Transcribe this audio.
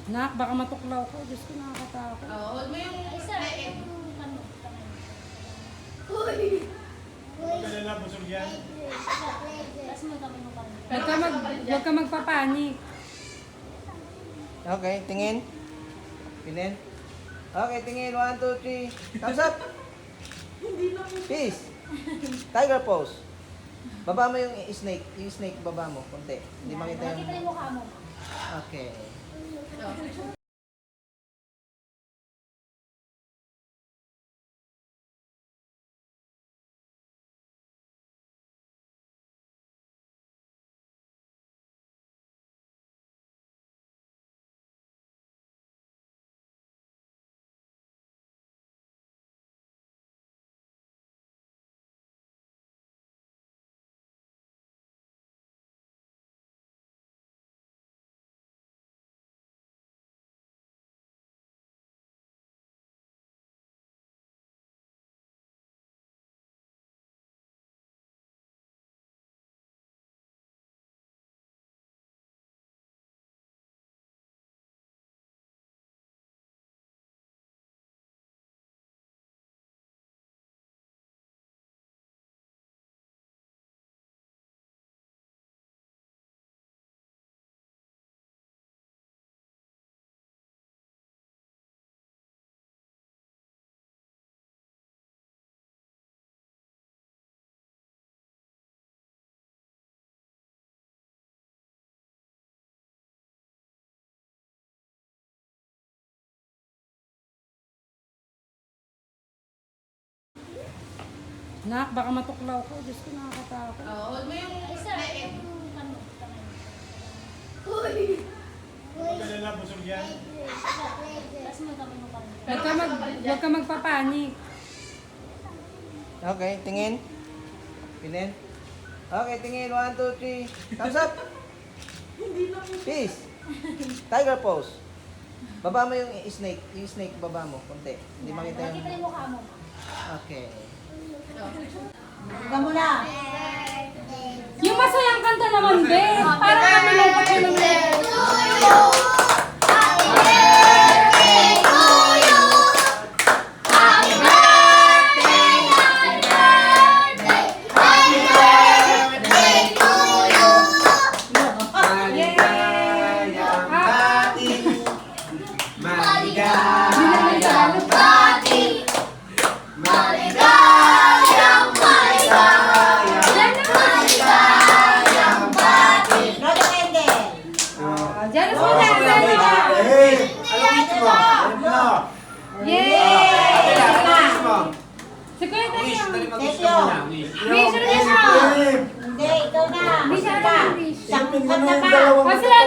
Nak, baka matuklaw ko. Diyos ko, nakakatakot. Hold mo yung Isa. leeg. Uy! Huwag ka na lang, busog yan. Tapos mo kami mo kami. Huwag ka magpapanik. Okay, tingin. Pinin. Okay, tingin. 1, 2, 3. Thumbs up. Peace. Tiger pose. Baba mo yung snake. Yung snake, baba mo. Kunti. Hindi makita Nakita yung yung... mukha mo. Okay. Nak, baka matuklaw ko. Diyos ko, nakakatakot. Hold mo yung Isa. leeg. Uy! Huwag ka na lang, busog yan. Tapos mo kami mo kami. Huwag ka magpapanik. Okay, tingin. Pinin. Okay, tingin. 1, 2, 3. Thumbs up. Peace. Tiger pose. Baba mo yung snake. Yung snake, baba mo. Kunti. Hindi makita yung... Nakita yung mukha mo. Okay. Tingnan mo na. Yung masayang kanta naman, be. Parang kami lang pa kayo Roda Candle. Diyan mo na. Hey! Anong wish mo? Ano mo? Yay! Ate na. Si Kuya Tayo. Tesyo. Wish na niya. Hey! Hindi, ikaw na. Wish Isa na pa. wish. Isang Ipin mo kanta na yung pa. dalawang O sila,